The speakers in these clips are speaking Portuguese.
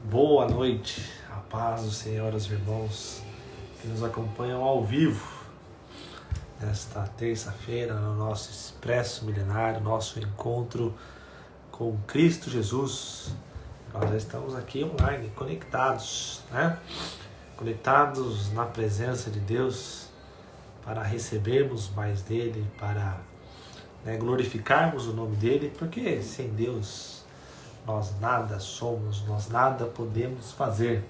Boa noite, a paz do Senhor aos irmãos que nos acompanham ao vivo nesta terça-feira no nosso Expresso Milenário, nosso encontro com Cristo Jesus. Nós já estamos aqui online, conectados, Conectados na presença de Deus para recebermos mais dele, para glorificarmos o nome dele, porque sem Deus nós nada somos, nós nada podemos fazer.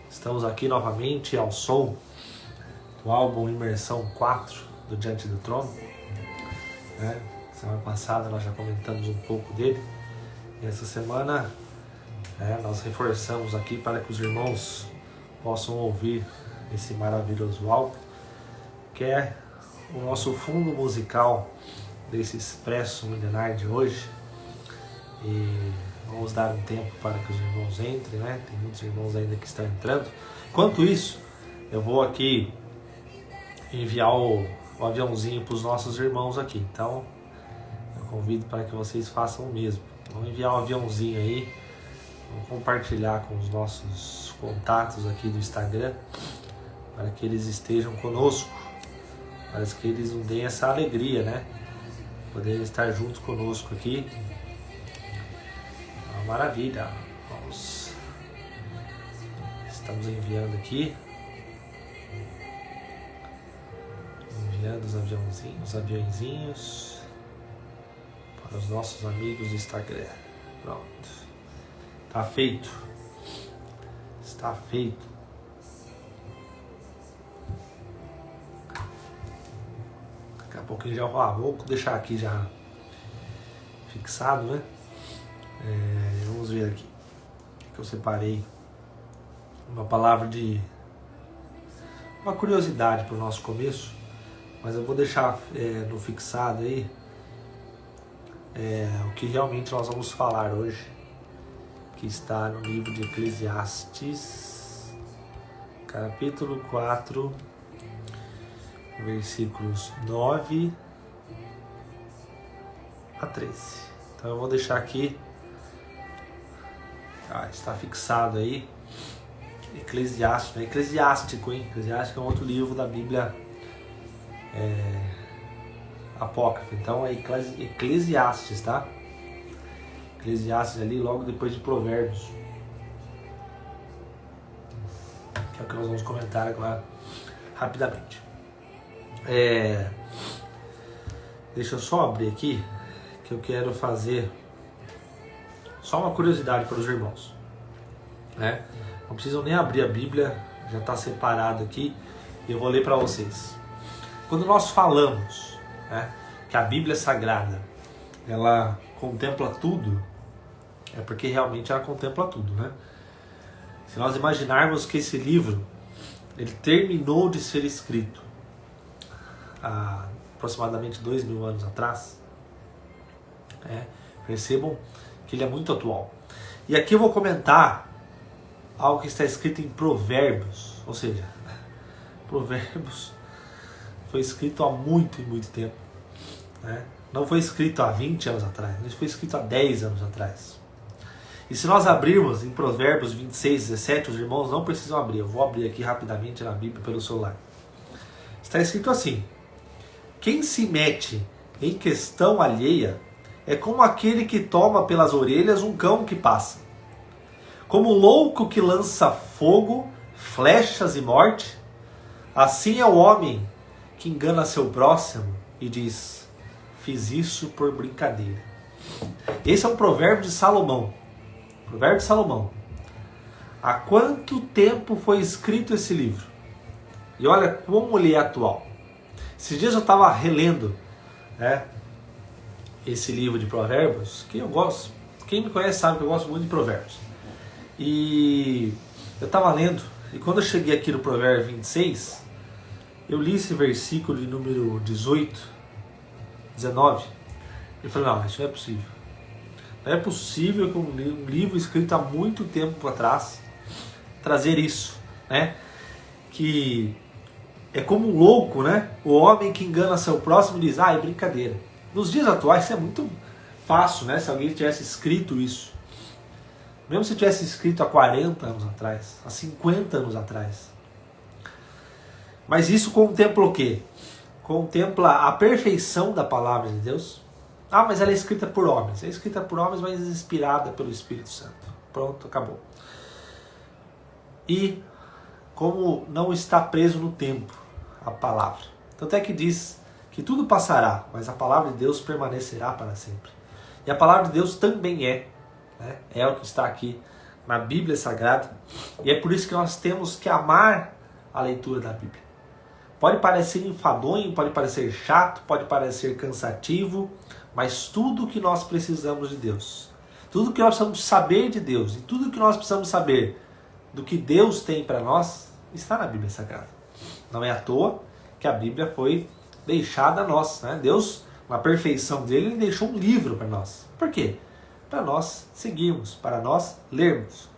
Estamos aqui novamente ao som do álbum Imersão 4 do Diante do Trono. Semana passada nós já comentamos um pouco dele. E essa semana nós reforçamos aqui para que os irmãos possam ouvir esse maravilhoso álbum, que é o nosso fundo musical desse Expresso Milenário de hoje. E vamos dar um tempo para que os irmãos entrem, Tem muitos irmãos ainda que estão entrando. Enquanto isso, eu vou aqui enviar o aviãozinho para os nossos irmãos aqui. Então, eu convido para que vocês façam o mesmo. Vamos enviar um aviãozinho aí, vamos compartilhar com os nossos contatos aqui do Instagram, para que eles estejam conosco, para que eles nos deem essa alegria, poderem estar juntos conosco aqui. Maravilha, estamos enviando aqui, enviando os aviãozinhos para os nossos amigos do Instagram. Pronto, está feito, daqui a pouquinho já vou deixar aqui já fixado, vamos ver aqui que eu separei uma palavra de uma curiosidade para o nosso começo, mas eu vou deixar no fixado aí o que realmente nós vamos falar hoje, que está no livro de Eclesiastes, capítulo 4, versículos 9 a 13. Então eu vou deixar aqui. Está fixado aí, Eclesiástico, Eclesiástico é um outro livro da Bíblia apócrifa. Então é Eclesiastes, tá? Eclesiastes ali logo depois de Provérbios, que é o que nós vamos comentar agora rapidamente. Deixa eu só abrir aqui, que eu quero fazer só uma curiosidade para os irmãos, Não precisam nem abrir a Bíblia, já está separado aqui, e eu vou ler para vocês. Quando nós falamos que a Bíblia Sagrada ela contempla tudo, é porque realmente ela contempla tudo, Se nós imaginarmos que esse livro ele terminou de ser escrito há aproximadamente 2000 anos atrás, percebam que ele é muito atual. E aqui eu vou comentar algo que está escrito em Provérbios, ou seja, Provérbios foi escrito há muito tempo, Não foi escrito há 20 anos atrás, ele foi escrito há 10 anos atrás. E se nós abrirmos em Provérbios 26, 17, os irmãos não precisam abrir, eu vou abrir aqui rapidamente na Bíblia pelo celular. Está escrito assim: quem se mete em questão alheia é como aquele que toma pelas orelhas um cão que passa. Como louco que lança fogo, flechas e morte, assim é o homem que engana seu próximo e diz: fiz isso por brincadeira. Esse é um provérbio de Salomão. Provérbio de Salomão. Há quanto tempo foi escrito esse livro? E olha como ele é atual. Esses dias eu estava relendo, esse livro de Provérbios, que eu gosto. Quem me conhece sabe que eu gosto muito de Provérbios. E eu estava lendo, e quando eu cheguei aqui no Provérbio 26, eu li esse versículo de número 18, 19, e falei: não, isso não é possível. Não é possível que um livro escrito há muito tempo atrás trazer isso, Que é como um louco, O homem que engana seu próximo e diz: é brincadeira. Nos dias atuais isso é muito fácil, Se alguém tivesse escrito isso. Mesmo se tivesse escrito há 40 anos atrás, há 50 anos atrás. Mas isso contempla o quê? Contempla a perfeição da palavra de Deus. Ah, mas ela é escrita por homens. É escrita por homens, mas inspirada pelo Espírito Santo. Pronto, acabou. E como não está preso no tempo a palavra. Tanto é que diz que tudo passará, mas a palavra de Deus permanecerá para sempre. E a palavra de Deus também é o que está aqui na Bíblia Sagrada. E é por isso que nós temos que amar a leitura da Bíblia. Pode parecer enfadonho, pode parecer chato, pode parecer cansativo, mas tudo que nós precisamos de Deus, tudo que nós precisamos saber de Deus e tudo que nós precisamos saber do que Deus tem para nós, está na Bíblia Sagrada. Não é à toa que a Bíblia foi deixada a nós. Deus, na perfeição dele, ele deixou um livro para nós. Por quê? Para nós seguirmos, para nós lermos.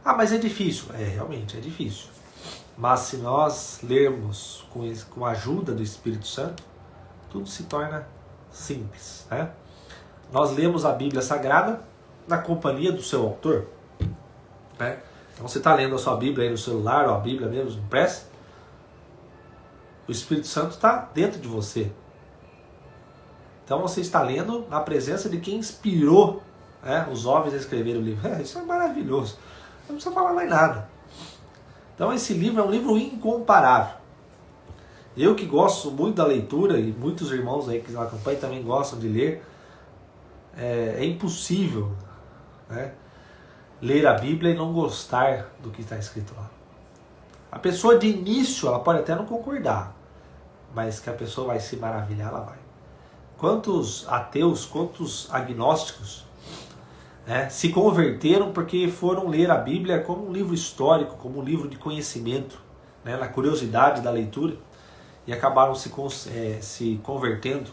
Ah, mas é difícil. Realmente é difícil. Mas se nós lermos com a ajuda do Espírito Santo, tudo se torna simples. Nós lemos a Bíblia Sagrada na companhia do seu autor. Então você está lendo a sua Bíblia aí no celular, ou a Bíblia mesmo impressa, o Espírito Santo está dentro de você. Então você está lendo na presença de quem inspirou os homens a escrever o livro. Isso é maravilhoso. Não precisa falar mais nada. Então esse livro é um livro incomparável. Eu que gosto muito da leitura, e muitos irmãos aí que acompanham também gostam de ler, é impossível ler a Bíblia e não gostar do que está escrito lá. A pessoa de início, ela pode até não concordar, mas que a pessoa vai se maravilhar, ela vai. Quantos ateus, quantos agnósticos se converteram porque foram ler a Bíblia como um livro histórico, como um livro de conhecimento, na curiosidade da leitura, e acabaram se convertendo,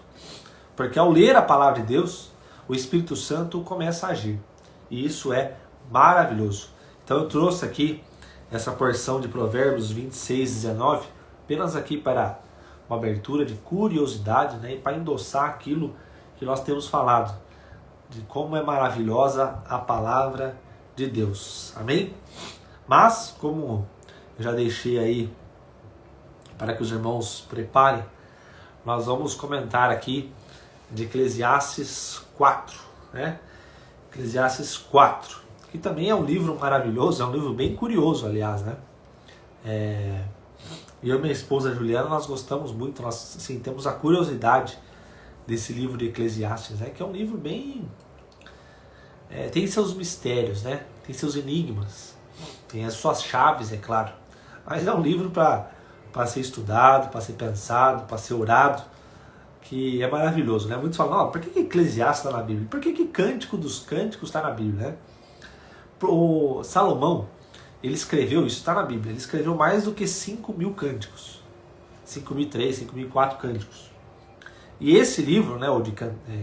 porque ao ler a palavra de Deus, o Espírito Santo começa a agir, e isso é maravilhoso. Então eu trouxe aqui essa porção de Provérbios 26, 19, apenas aqui para uma abertura de curiosidade, e para endossar aquilo que nós temos falado, de como é maravilhosa a palavra de Deus. Amém? Mas, como eu já deixei aí para que os irmãos preparem, nós vamos comentar aqui de Eclesiastes 4, Eclesiastes 4, que também é um livro maravilhoso, é um livro bem curioso, aliás, Eu e minha esposa Juliana, nós gostamos muito, nós temos a curiosidade desse livro de Eclesiastes, que é um livro bem... tem seus mistérios, tem seus enigmas, tem as suas chaves, é claro, mas é um livro para ser estudado, para ser pensado, para ser orado, que é maravilhoso. Muitos falam, por que Eclesiastes está na Bíblia? Por que Cântico dos Cânticos está na Bíblia? O Salomão, ele escreveu, isso está na Bíblia, ele escreveu mais do que 5.000 cânticos, 5.003, 5.004 cânticos. E esse livro, o de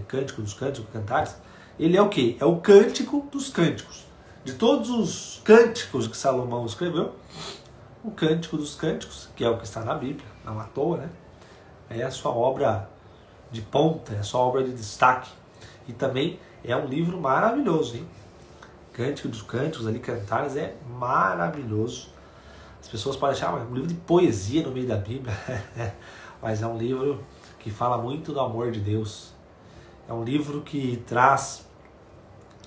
Cântico dos Cânticos, Cantares, ele é o quê? É o Cântico dos Cânticos. De todos os cânticos que Salomão escreveu, o Cântico dos Cânticos, que é o que está na Bíblia, não à toa, é a sua obra de ponta, é a sua obra de destaque. E também é um livro maravilhoso, hein? Cântico dos Cânticos, ali, Cantares, é maravilhoso. As pessoas podem achar um livro de poesia no meio da Bíblia, mas é um livro que fala muito do amor de Deus. É um livro que traz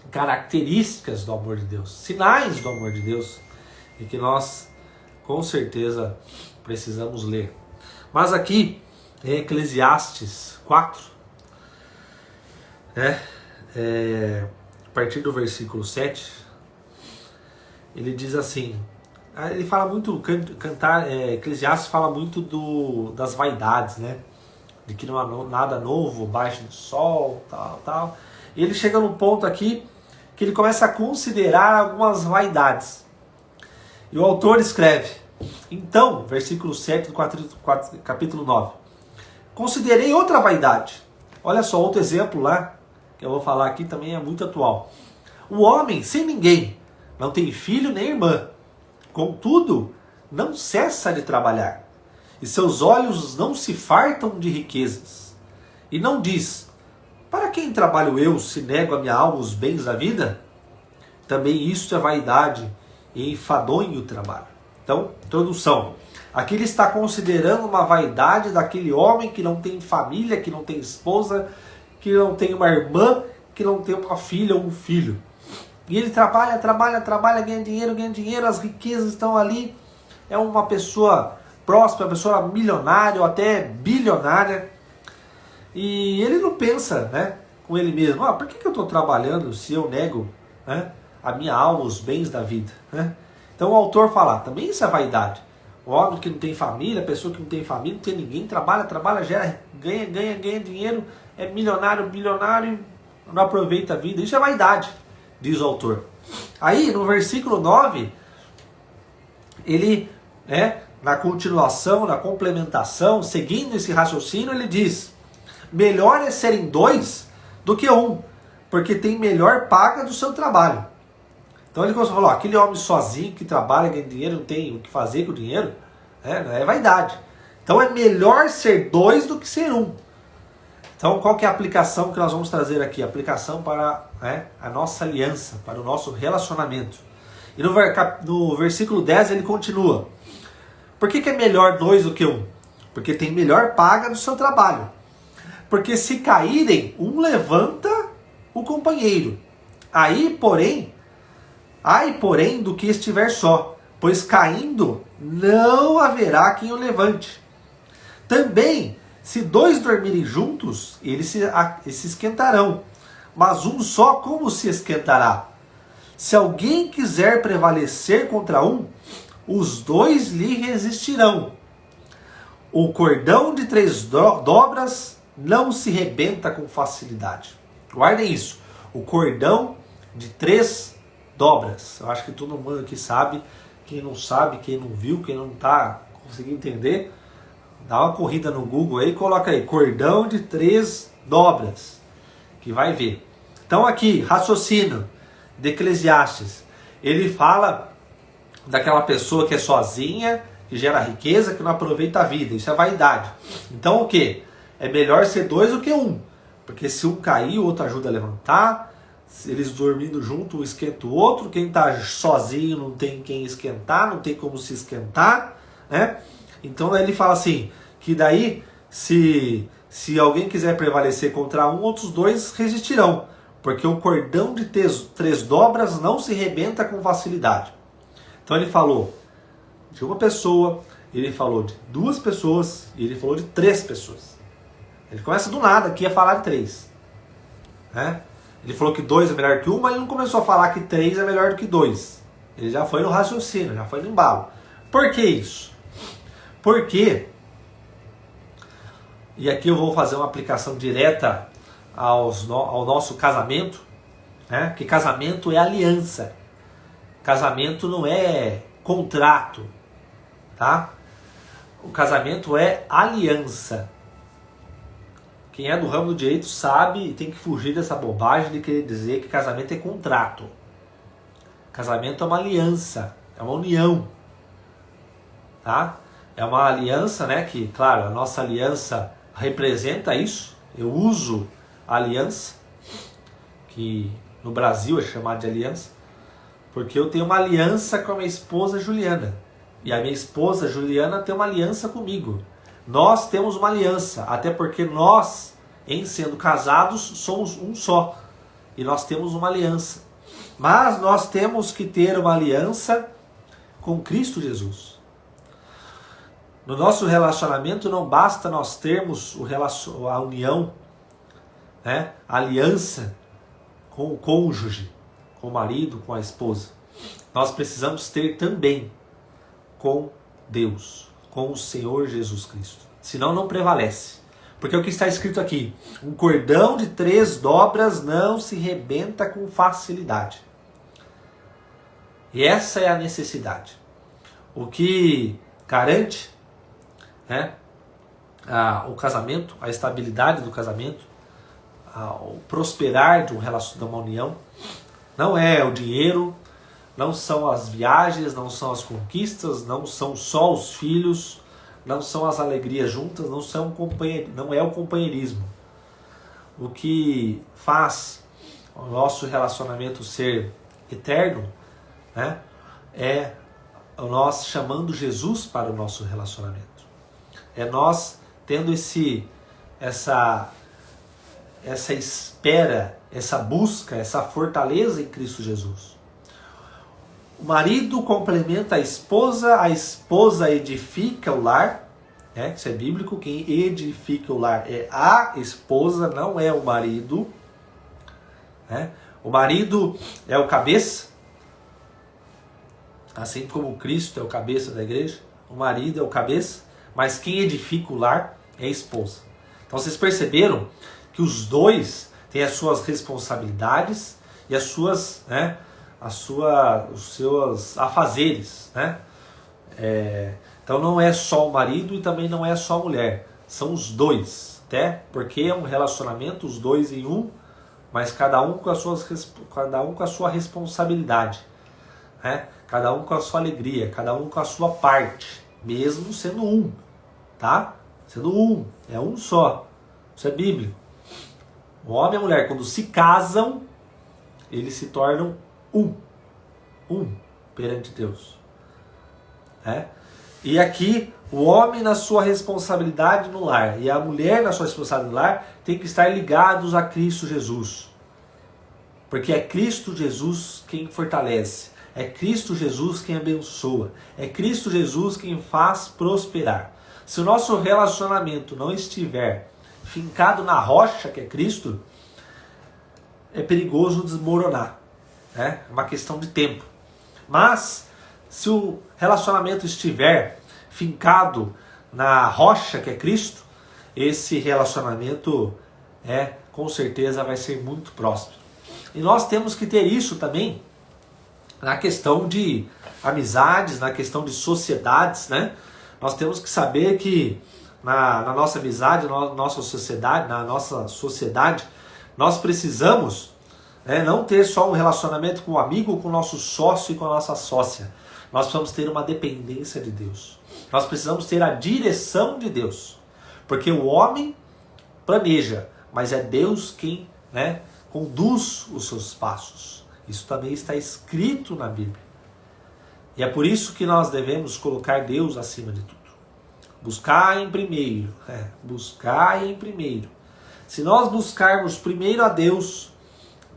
características do amor de Deus, sinais do amor de Deus, e que nós, com certeza, precisamos ler. Mas aqui, em Eclesiastes 4, a partir do versículo 7, ele diz assim, ele fala muito, Eclesiastes fala muito das vaidades, de que não há nada novo abaixo do sol, tal. E ele chega num ponto aqui que ele começa a considerar algumas vaidades. E o autor escreve, então, versículo 7 do capítulo 9, considerei outra vaidade. Olha só, outro exemplo lá, que eu vou falar aqui também é muito atual. O homem sem ninguém, não tem filho nem irmã, contudo, não cessa de trabalhar, e seus olhos não se fartam de riquezas. E não diz, para quem trabalho eu se nego a minha alma os bens da vida? também isso é vaidade e enfadonho o trabalho. Então, introdução. Aqui ele está considerando uma vaidade daquele homem que não tem família, que não tem esposa, que não tem uma irmã, que não tem uma filha ou um filho. E ele trabalha, ganha dinheiro, as riquezas estão ali. É uma pessoa próspera, uma pessoa milionária ou até bilionária. E ele não pensa, né, com ele mesmo, por que eu estou trabalhando se eu nego, né, a minha alma, os bens da vida, né? Então o autor fala, também isso é vaidade. O homem que não tem família, a pessoa que não tem família, não tem ninguém, trabalha, gera, ganha dinheiro, é milionário, bilionário, não aproveita a vida. Isso é vaidade, diz o autor. Aí, no versículo 9, ele, na continuação, na complementação, seguindo esse raciocínio, ele diz, melhor é serem dois do que um, porque tem melhor paga do seu trabalho. Então ele começou a falar, aquele homem sozinho que trabalha, ganha dinheiro, não tem o que fazer com o dinheiro, é vaidade. Então é melhor ser dois do que ser um. Então qual que é a aplicação que nós vamos trazer aqui? A aplicação para a nossa aliança, para o nosso relacionamento. E no versículo 10 ele continua. Por que é melhor dois do que um? Porque tem melhor paga do seu trabalho. Porque se caírem, um levanta o companheiro. Ai, porém, do que estiver só, pois caindo não haverá quem o levante. Também, se dois dormirem juntos, eles se esquentarão. Mas um só, como se esquentará? Se alguém quiser prevalecer contra um, os dois lhe resistirão. O cordão de 3 dobras não se rebenta com facilidade. Guardem isso. O cordão de 3 dobras. Eu acho que todo mundo aqui sabe. Quem não sabe, quem não viu, quem não está conseguindo entender, dá uma corrida no Google aí e coloca aí, cordão de 3 dobras, que vai ver. Então aqui, raciocínio de Eclesiastes, ele fala daquela pessoa que é sozinha, que gera riqueza, que não aproveita a vida. Isso é vaidade. Então o que? É melhor ser dois do que um, porque se um cair, o outro ajuda a levantar. Se eles dormindo junto, um esquenta o outro. Quem está sozinho não tem quem esquentar, não tem como se esquentar, né? Então ele fala assim, que daí se alguém quiser prevalecer contra um, outros dois resistirão, porque o cordão de 3 dobras não se rebenta com facilidade. Então ele falou de uma pessoa, ele falou de 2 pessoas e ele falou de 3 pessoas. Ele começa do nada aqui a falar de 3, né? Ele falou que 2 é melhor que 1, mas ele não começou a falar que 3 é melhor do que 2. Ele já foi no raciocínio, já foi no embalo. Por que isso? Porque, e aqui eu vou fazer uma aplicação direta ao nosso casamento, né? Que casamento é aliança. Casamento não é contrato, tá? O casamento é aliança. Quem é do ramo do direito sabe e tem que fugir dessa bobagem de querer dizer que casamento é contrato. Casamento é uma aliança, é uma união, tá? É uma aliança, né? Que, claro, a nossa aliança representa isso. Eu uso a aliança, que no Brasil é chamada de aliança, porque eu tenho uma aliança com a minha esposa Juliana. E a minha esposa Juliana tem uma aliança comigo. Nós temos uma aliança, até porque nós, em sendo casados, somos um só. E nós temos uma aliança. Mas nós temos que ter uma aliança com Cristo Jesus. No nosso relacionamento não basta nós termos a união, né? A aliança com o cônjuge, com o marido, com a esposa. Nós precisamos ter também com Deus, com o Senhor Jesus Cristo. Senão não prevalece. Porque o que está escrito aqui, um cordão de 3 dobras não se rebenta com facilidade. E essa é a necessidade. O que garante, né, o casamento, a estabilidade do casamento, o prosperar de uma união, não é o dinheiro, não são as viagens, não são as conquistas, não são só os filhos, não são as alegrias juntas, não é o companheirismo. O que faz o nosso relacionamento ser eterno, né, é nós chamando Jesus para o nosso relacionamento. É nós tendo essa espera, essa busca, essa fortaleza em Cristo Jesus. O marido complementa a esposa edifica o lar, né? Isso é bíblico, quem edifica o lar é a esposa, não é o marido. Né? O marido é o cabeça, assim como Cristo é o cabeça da igreja, o marido é o cabeça, mas quem edifica o lar é a esposa. Então vocês perceberam que os dois têm as suas responsabilidades e os seus afazeres, né? Então não é só o marido e também não é só a mulher, são os dois, até porque é um relacionamento, os dois em um, mas cada um com a sua responsabilidade, né? Cada um com a sua alegria, cada um com a sua parte, mesmo sendo um, tá? Sendo um, é um só, isso é bíblico. O homem e a mulher, quando se casam, eles se tornam um perante Deus. E aqui, o homem na sua responsabilidade no lar e a mulher na sua responsabilidade no lar tem que estar ligados a Cristo Jesus. Porque é Cristo Jesus quem fortalece, é Cristo Jesus quem abençoa, é Cristo Jesus quem faz prosperar. Se o nosso relacionamento não estiver fincado na rocha que é Cristo, é perigoso desmoronar. É uma questão de tempo. Mas, se o relacionamento estiver fincado na rocha que é Cristo, esse relacionamento com certeza vai ser muito próspero. E nós temos que ter isso também na questão de amizades, na questão de sociedades, né? Nós temos que saber que na nossa amizade, na nossa sociedade, nós precisamos não ter só um relacionamento com o amigo, com o nosso sócio e com a nossa sócia. Nós precisamos ter uma dependência de Deus. Nós precisamos ter a direção de Deus. Porque o homem planeja, mas é Deus quem conduz os seus passos. Isso também está escrito na Bíblia. E é por isso que nós devemos colocar Deus acima de tudo. Buscar em primeiro. Buscar em primeiro. Se nós buscarmos primeiro a Deus,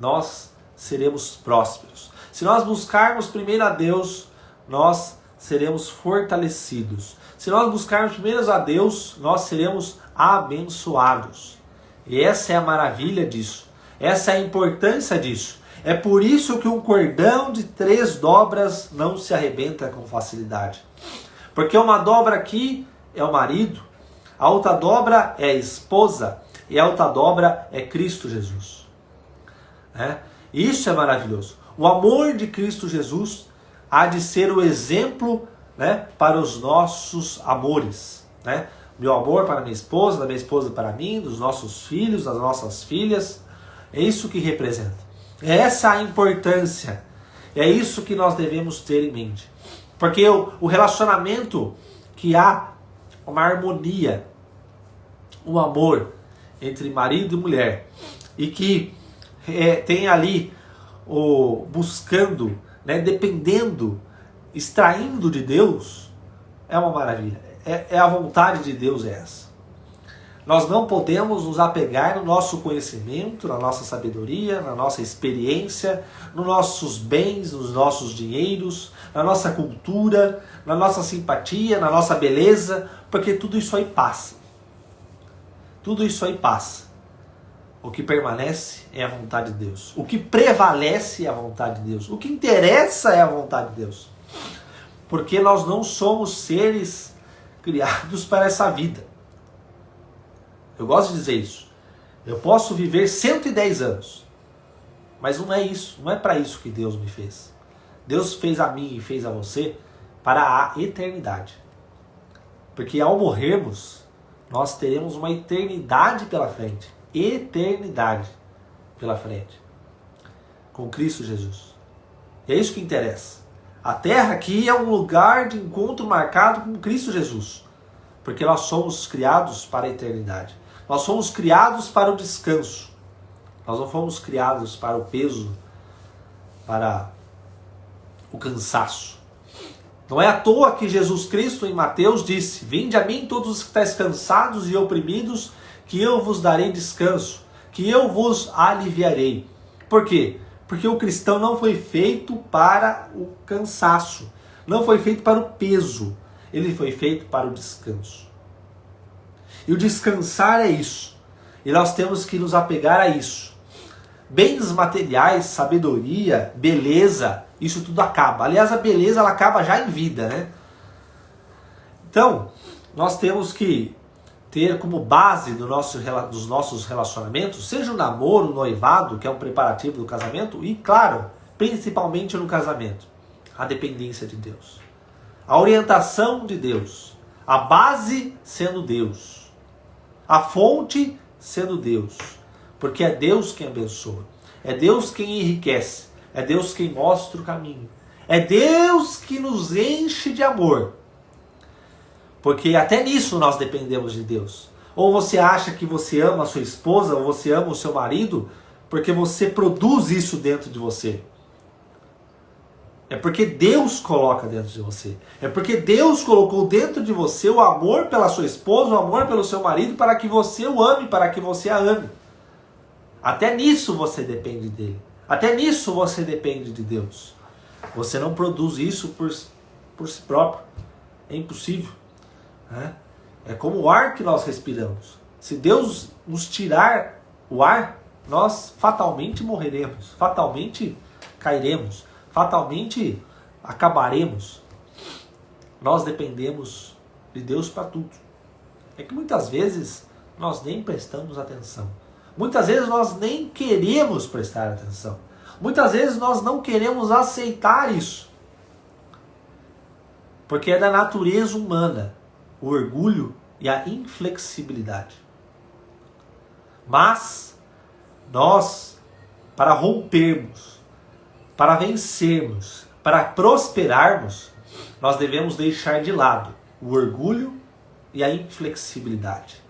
nós seremos prósperos. Se nós buscarmos primeiro a Deus, nós seremos fortalecidos. Se nós buscarmos primeiro a Deus, nós seremos abençoados. E essa é a maravilha disso. Essa é a importância disso. É por isso que um cordão de 3 dobras não se arrebenta com facilidade. Porque uma dobra aqui é o marido, a outra dobra é a esposa e a outra dobra é Cristo Jesus. Isso é maravilhoso. O amor de Cristo Jesus há de ser o exemplo para os nossos amores. Meu amor para minha esposa, da minha esposa para mim, dos nossos filhos, das nossas filhas. É isso que representa. É essa a importância. É isso que nós devemos ter em mente. Porque o relacionamento que há uma harmonia, um amor entre marido e mulher, e que tem ali buscando, dependendo, extraindo de Deus, é uma maravilha. É a vontade de Deus essa. Nós não podemos nos apegar no nosso conhecimento, na nossa sabedoria, na nossa experiência, nos nossos bens, nos nossos dinheiros, na nossa cultura, na nossa simpatia, na nossa beleza, porque tudo isso aí passa. Tudo isso aí passa. O que permanece é a vontade de Deus. O que prevalece é a vontade de Deus. O que interessa é a vontade de Deus. Porque nós não somos seres criados para essa vida. Eu gosto de dizer isso. Eu posso viver 110 anos. Mas não é isso. Não é para isso que Deus me fez. Deus fez a mim e fez a você para a eternidade. Porque ao morrermos, nós teremos uma eternidade pela frente. Eternidade pela frente. Com Cristo Jesus. E é isso que interessa. A terra aqui é um lugar de encontro marcado com Cristo Jesus. Porque nós somos criados para a eternidade. Nós fomos criados para o descanso. Nós não fomos criados para o peso, para o cansaço. Não é à toa que Jesus Cristo em Mateus disse: vinde a mim todos os que estáis cansados e oprimidos, que eu vos darei descanso, que eu vos aliviarei. Por quê? Porque o cristão não foi feito para o cansaço, não foi feito para o peso, ele foi feito para o descanso. E o descansar é isso, e nós temos que nos apegar a isso. Bens materiais, sabedoria, beleza, isso tudo acaba. Aliás, a beleza ela acaba já em vida, né? Então, nós temos que ter como base dos nossos relacionamentos, seja o namoro, o noivado, que é um preparativo do casamento, e claro, principalmente no casamento, a dependência de Deus. A orientação de Deus. A base sendo Deus. A fonte sendo Deus. Porque é Deus quem abençoa. É Deus quem enriquece. É Deus quem mostra o caminho. É Deus que nos enche de amor. Porque até nisso nós dependemos de Deus. Ou você acha que você ama a sua esposa, ou você ama o seu marido, porque você produz isso dentro de você. É porque Deus coloca dentro de você. É porque Deus colocou dentro de você o amor pela sua esposa, o amor pelo seu marido, para que você o ame, para que você a ame. Até nisso você depende dele. Até nisso você depende de Deus. Você não produz isso por si próprio. É impossível. É como o ar que nós respiramos. Se Deus nos tirar o ar, nós fatalmente morreremos, fatalmente cairemos, fatalmente acabaremos. Nós dependemos de Deus para tudo. É que muitas vezes nós nem prestamos atenção. Muitas vezes nós nem queremos prestar atenção. Muitas vezes nós não queremos aceitar isso. Porque é da natureza humana o orgulho e a inflexibilidade. Mas nós, para rompermos, para vencermos, para prosperarmos, nós devemos deixar de lado o orgulho e a inflexibilidade.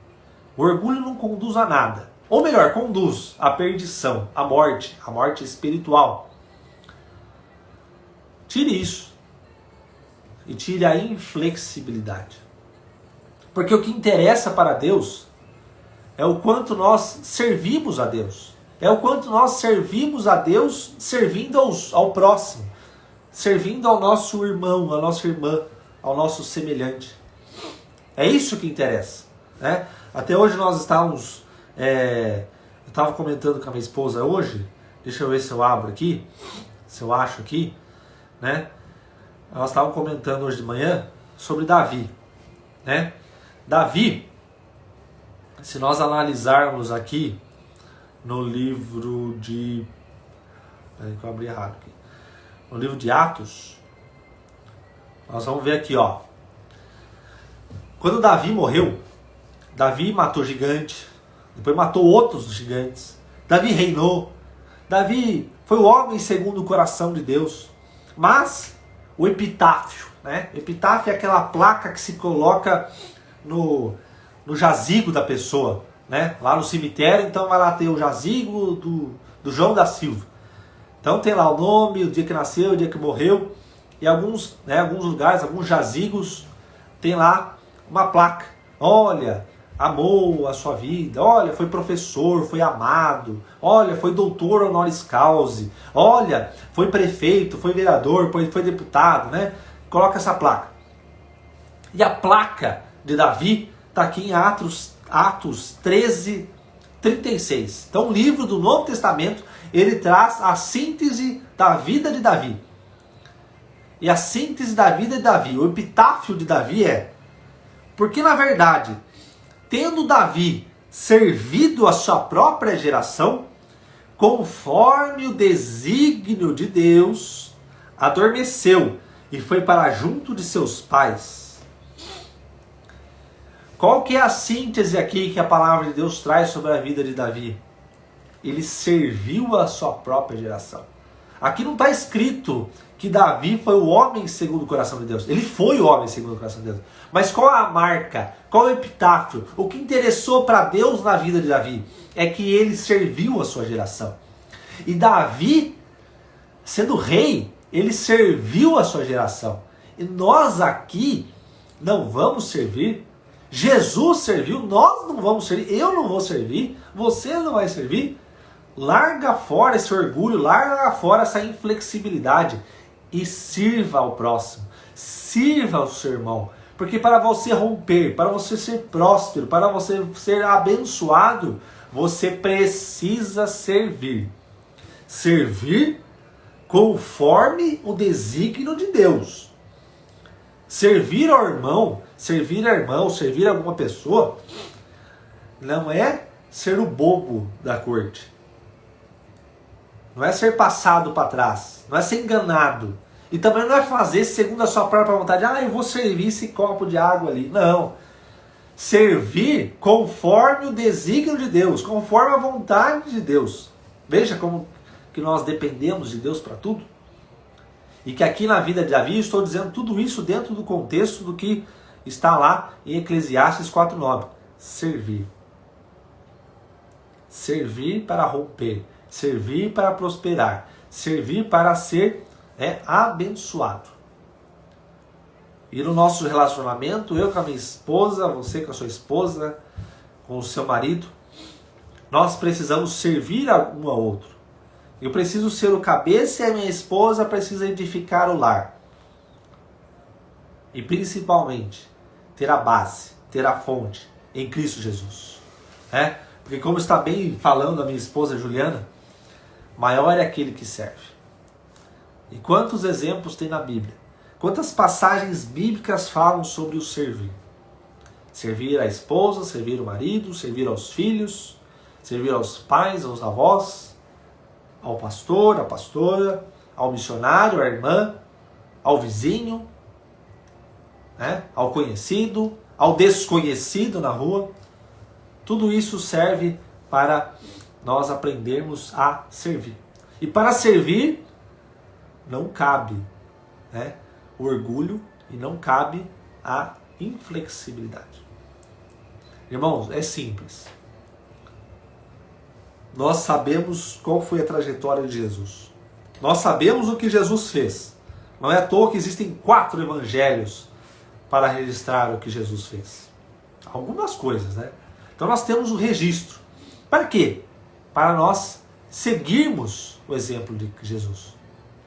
O orgulho não conduz a nada. Ou melhor, conduz à perdição, à morte espiritual. Tire isso. E tire a inflexibilidade. Porque o que interessa para Deus é o quanto nós servimos a Deus. É o quanto nós servimos a Deus servindo ao próximo. Servindo ao nosso irmão, à nossa irmã, ao nosso semelhante. É isso que interessa. Né? Até hoje nós estávamos... eu estava comentando com a minha esposa hoje. Deixa eu ver se eu abro aqui. Se eu acho aqui. Né? Nós estávamos comentando hoje de manhã sobre Davi. Né? Davi, se nós analisarmos aqui no livro de... Peraí que eu abri errado aqui. No livro de Atos, nós vamos ver aqui, ó. Quando Davi morreu, Davi matou gigante, depois matou outros gigantes. Davi reinou. Davi foi o homem segundo o coração de Deus. Mas o epitáfio, né? Epitáfio é aquela placa que se coloca no jazigo da pessoa, né? Lá no cemitério, então vai lá ter o jazigo do João da Silva. Então tem lá o nome, o dia que nasceu, o dia que morreu. E alguns lugares, alguns jazigos, tem lá uma placa. Olha, amou a sua vida. Olha, foi professor, foi amado. Olha, foi doutor honoris causa. Olha, foi prefeito, foi vereador, foi deputado, né? Coloca essa placa. E a placa de Davi está aqui em Atos 13, 36. Então o livro do Novo Testamento, ele traz a síntese da vida de Davi. E a síntese da vida de Davi, o epitáfio de Davi é: porque na verdade, tendo Davi servido a sua própria geração, conforme o desígnio de Deus, adormeceu e foi para junto de seus pais. Qual que é a síntese aqui que a palavra de Deus traz sobre a vida de Davi? Ele serviu a sua própria geração. Aqui não está escrito que Davi foi o homem segundo o coração de Deus. Ele foi o homem segundo o coração de Deus. Mas qual a marca? Qual o epitáfio? O que interessou para Deus na vida de Davi é que ele serviu a sua geração. E Davi, sendo rei, Ele serviu a sua geração. E nós aqui não vamos servir. Jesus serviu, nós não vamos servir, eu não vou servir, você não vai servir. Larga fora esse orgulho, larga fora essa inflexibilidade e sirva ao próximo, sirva ao seu irmão. Porque para você romper, para você ser próspero, para você ser abençoado, você precisa servir. Servir conforme o desígnio de Deus. Servir ao irmão, servir a irmão, servir a alguma pessoa, não é ser o bobo da corte. Não é ser passado para trás. Não é ser enganado. E também não é fazer segundo a sua própria vontade. Ah, eu vou servir esse copo de água ali. Não. Servir conforme o desígnio de Deus, conforme a vontade de Deus. Veja como que nós dependemos de Deus para tudo. E que aqui na vida de Davi, estou dizendo tudo isso dentro do contexto do que está lá em Eclesiastes 4:9. Servir. Servir para romper. Servir para prosperar. Servir para ser abençoado. E no nosso relacionamento, eu com a minha esposa, você com a sua esposa, com o seu marido, nós precisamos servir um ao outro. Eu preciso ser o cabeça e a minha esposa precisa edificar o lar. E principalmente, ter a base, ter a fonte em Cristo Jesus. Porque como está bem falando a minha esposa Juliana, maior é aquele que serve. E quantos exemplos tem na Bíblia? Quantas passagens bíblicas falam sobre o servir? Servir a esposa, servir o marido, servir aos filhos, servir aos pais, aos avós, ao pastor, à pastora, ao missionário, à irmã, ao vizinho, ao conhecido, ao desconhecido na rua. Tudo isso serve para nós aprendermos a servir. E para servir, não cabe o orgulho e não cabe a inflexibilidade. Irmãos, é simples. Nós sabemos qual foi a trajetória de Jesus. Nós sabemos o que Jesus fez. Não é à toa que existem 4 evangelhos para registrar o que Jesus fez. Algumas coisas, Então nós temos o registro. Para quê? Para nós seguirmos o exemplo de Jesus.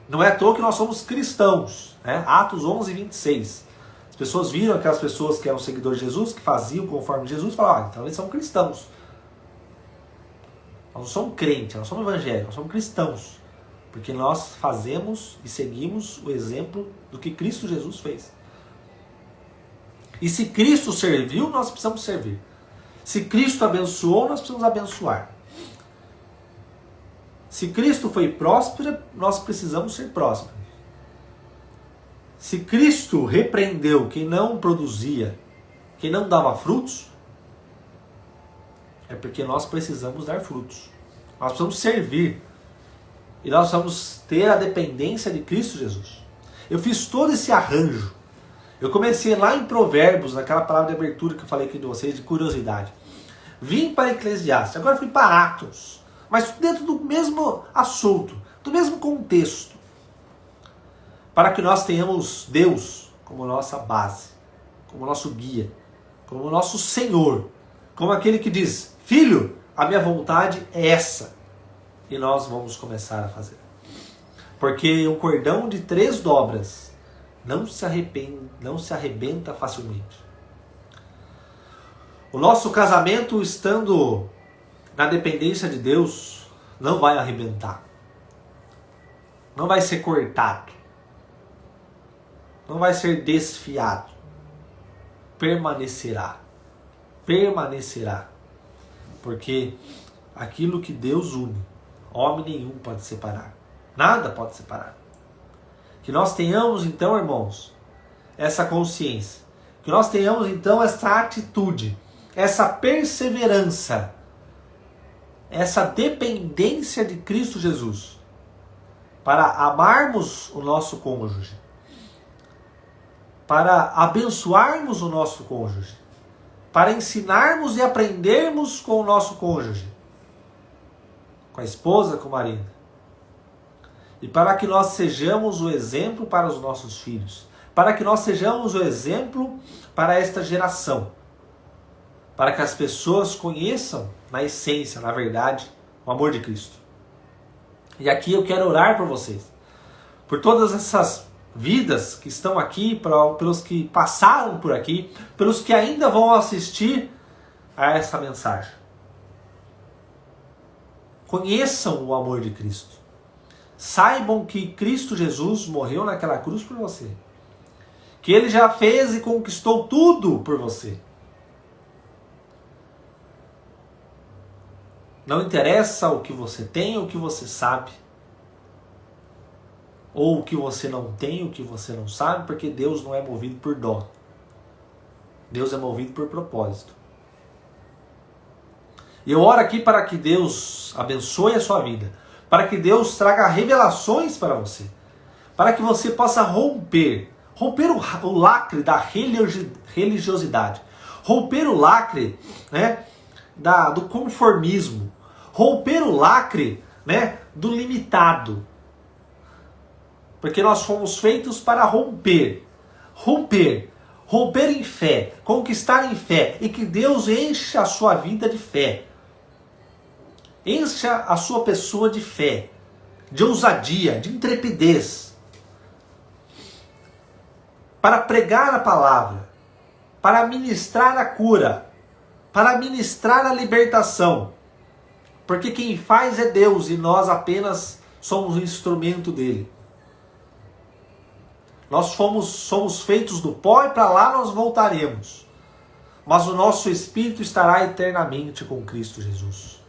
Não é à toa que nós somos cristãos. Atos 11:26. As pessoas viram aquelas pessoas que eram seguidores de Jesus, que faziam conforme Jesus, e falaram, então eles são cristãos. Nós não somos crentes, nós somos evangélicos, nós somos cristãos. Porque nós fazemos e seguimos o exemplo do que Cristo Jesus fez. E se Cristo serviu, nós precisamos servir. Se Cristo abençoou, nós precisamos abençoar. Se Cristo foi próspero, nós precisamos ser prósperos. Se Cristo repreendeu quem não produzia, quem não dava frutos, é porque nós precisamos dar frutos. Nós precisamos servir. E nós precisamos ter a dependência de Cristo Jesus. Eu fiz todo esse arranjo. Eu comecei lá em Provérbios, naquela palavra de abertura que eu falei aqui de vocês, de curiosidade. Vim para Eclesiastes, agora fui para Atos. Mas dentro do mesmo assunto, do mesmo contexto. Para que nós tenhamos Deus como nossa base, como nosso guia, como nosso Senhor. Como aquele que diz, filho, a minha vontade é essa. E nós vamos começar a fazer. Porque o cordão de 3 dobras não se arrebenta facilmente. O nosso casamento, estando na dependência de Deus, não vai arrebentar. Não vai ser cortado. Não vai ser desfiado. Permanecerá. Permanecerá. Porque aquilo que Deus une, homem nenhum pode separar. Nada pode separar. Que nós tenhamos então, irmãos, essa consciência. Que nós tenhamos então essa atitude, essa perseverança, essa dependência de Cristo Jesus para amarmos o nosso cônjuge, para abençoarmos o nosso cônjuge, para ensinarmos e aprendermos com o nosso cônjuge, com a esposa, com o marido. e para que nós sejamos o exemplo para os nossos filhos, para que nós sejamos o exemplo para esta geração, para que as pessoas conheçam na essência, na verdade, o amor de Cristo. E aqui eu quero orar por vocês, por todas essas vidas que estão aqui, pelos que passaram por aqui, pelos que ainda vão assistir a essa mensagem. Conheçam o amor de Cristo. Saibam que Cristo Jesus morreu naquela cruz por você. Que Ele já fez e conquistou tudo por você. Não interessa o que você tem ou o que você sabe. Ou o que você não tem, o que você não sabe, porque Deus não é movido por dó. Deus é movido por propósito. E eu oro aqui para que Deus abençoe a sua vida, para que Deus traga revelações para você, para que você possa romper o lacre da religiosidade, romper o lacre, né, do conformismo, romper o lacre, né, do limitado. Porque nós fomos feitos para romper em fé, conquistar em fé, e que Deus encha a sua vida de fé. Encha a sua pessoa de fé, de ousadia, de intrepidez, para pregar a palavra, para ministrar a cura, para ministrar a libertação. Porque quem faz é Deus e nós apenas somos um instrumento dele. Nós somos feitos do pó e para lá nós voltaremos. Mas o nosso espírito estará eternamente com Cristo Jesus.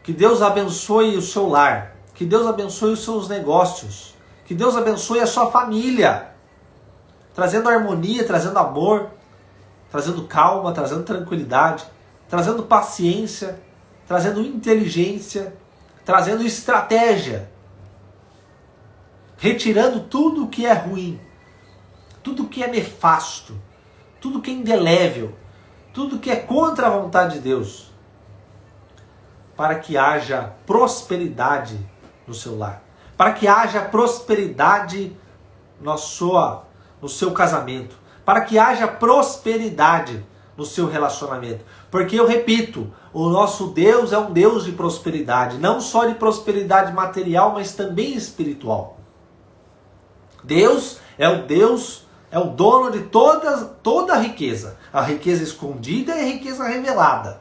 Que Deus abençoe o seu lar. Que Deus abençoe os seus negócios. Que Deus abençoe a sua família. Trazendo harmonia, trazendo amor, trazendo calma, trazendo tranquilidade, trazendo paciência, trazendo inteligência, trazendo estratégia. Retirando tudo que é ruim, tudo que é nefasto, tudo que é indelével, tudo que é contra a vontade de Deus, para que haja prosperidade no seu lar, para que haja prosperidade no seu casamento, para que haja prosperidade no seu relacionamento. Porque eu repito, o nosso Deus é um Deus de prosperidade, não só de prosperidade material, mas também espiritual. Deus é o dono de toda a riqueza. A riqueza escondida e a riqueza revelada.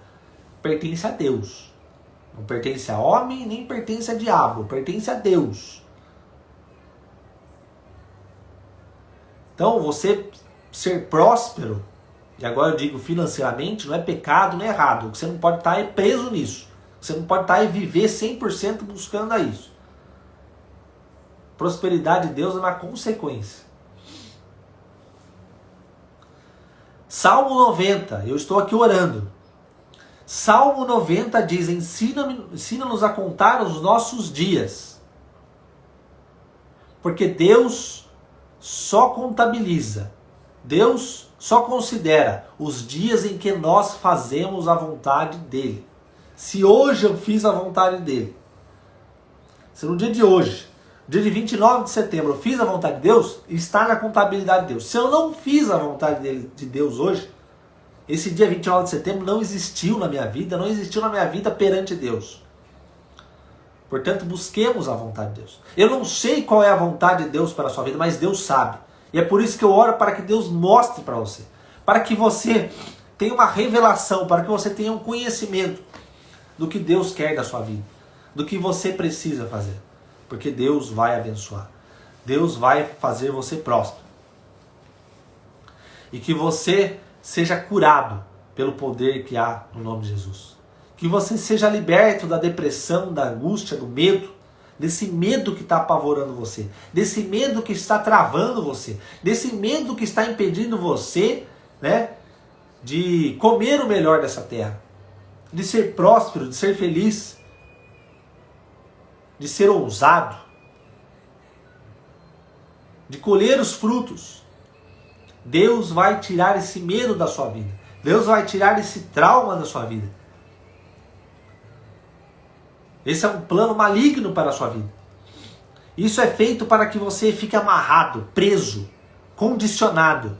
Pertence a Deus. Não pertence a homem, nem pertence a diabo. Pertence a Deus. Então, você ser próspero, e agora eu digo financeiramente, não é pecado, não é errado. Você não pode estar preso nisso. Você não pode estar e viver 100% buscando a isso. Prosperidade de Deus é uma consequência. Salmo 90, eu estou aqui orando. Salmo 90 diz: ensina-nos a contar os nossos dias. Porque Deus só contabiliza, Deus só considera os dias em que nós fazemos a vontade dele. Se hoje eu fiz a vontade dele, se no dia de hoje, dia de 29 de setembro, eu fiz a vontade de Deus, está na contabilidade de Deus. Se eu não fiz a vontade de Deus hoje, esse dia 29 de setembro não existiu na minha vida, não existiu na minha vida perante Deus. Portanto, busquemos a vontade de Deus. Eu não sei qual é a vontade de Deus para a sua vida, mas Deus sabe. E é por isso que eu oro para que Deus mostre para você. Para que você tenha uma revelação, para que você tenha um conhecimento do que Deus quer da sua vida. Do que você precisa fazer. Porque Deus vai abençoar. Deus vai fazer você próspero. E que você seja curado pelo poder que há no nome de Jesus. Que você seja liberto da depressão, da angústia, do medo. Desse medo que está apavorando você. Desse medo que está travando você. Desse medo que está impedindo você, né, de comer o melhor dessa terra. De ser próspero, de ser feliz. De ser ousado, de colher os frutos. Deus vai tirar esse medo da sua vida. Deus vai tirar esse trauma da sua vida. Esse é um plano maligno para a sua vida. Isso é feito para que você fique amarrado, preso, condicionado.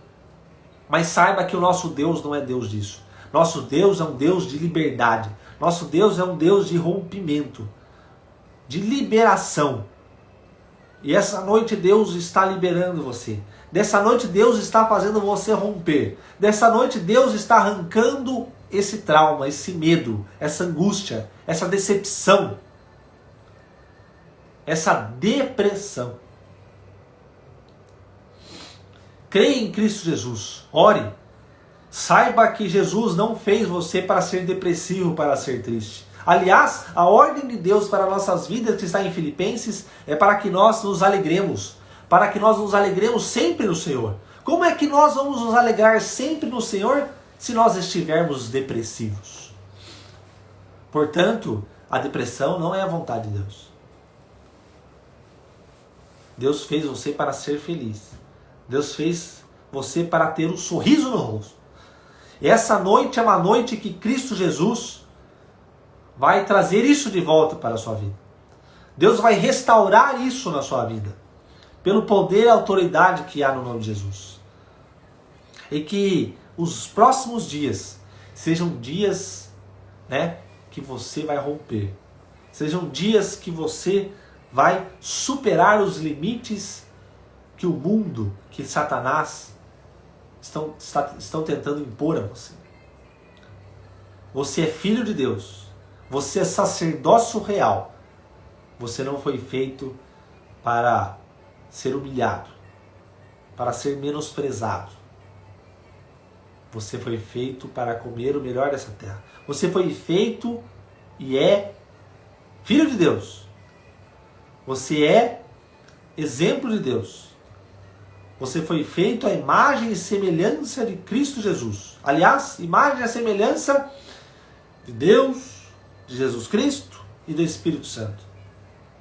Mas saiba que o nosso Deus não é Deus disso. Nosso Deus é um Deus de liberdade. Nosso Deus é um Deus de rompimento, de liberação. E essa noite Deus está liberando você. Dessa noite Deus está fazendo você romper. Dessa noite Deus está arrancando esse trauma, esse medo, essa angústia, essa decepção, essa depressão. Creia em Cristo Jesus. Ore. Saiba que Jesus não fez você para ser depressivo, para ser triste. Aliás, a ordem de Deus para nossas vidas, que está em Filipenses, é para que nós nos alegremos. Para que nós nos alegremos sempre no Senhor. Como é que nós vamos nos alegrar sempre no Senhor se nós estivermos depressivos? Portanto, a depressão não é a vontade de Deus. Deus fez você para ser feliz. Deus fez você para ter um sorriso no rosto. Essa noite é uma noite que Cristo Jesus vai trazer isso de volta para a sua vida. Deus vai restaurar isso na sua vida, pelo poder e autoridade que há no nome de Jesus. E que os próximos dias sejam dias, que você vai romper. Sejam dias que você vai superar os limites que o mundo, que Satanás estão tentando impor a você. Você é filho de Deus. Você é sacerdócio real. Você não foi feito para ser humilhado, para ser menosprezado. Você foi feito para comer o melhor dessa terra. Você foi feito e é filho de Deus. Você é exemplo de Deus. Você foi feito à imagem e semelhança de Cristo Jesus. Aliás, imagem e semelhança de Deus, de Jesus Cristo e do Espírito Santo.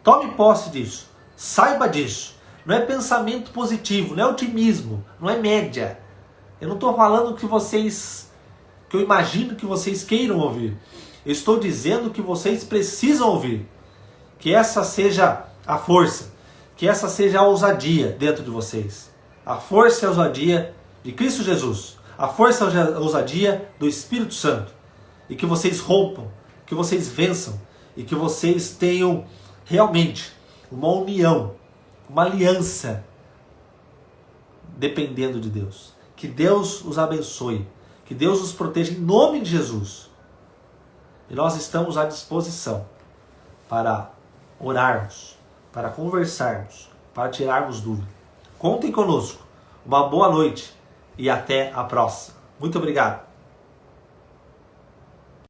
Tome posse disso. Saiba disso. Não é pensamento positivo, não é otimismo, não é média. Eu não estou falando que eu imagino que vocês queiram ouvir. Eu estou dizendo que vocês precisam ouvir. Que essa seja a força, que essa seja a ousadia dentro de vocês. A força e a ousadia de Cristo Jesus. A força e a ousadia do Espírito Santo. E que vocês rompam, que vocês vençam e que vocês tenham realmente uma união, uma aliança, dependendo de Deus. Que Deus os abençoe, que Deus os proteja em nome de Jesus. E nós estamos à disposição para orarmos, para conversarmos, para tirarmos dúvida. Contem conosco. Uma boa noite e até a próxima. Muito obrigado.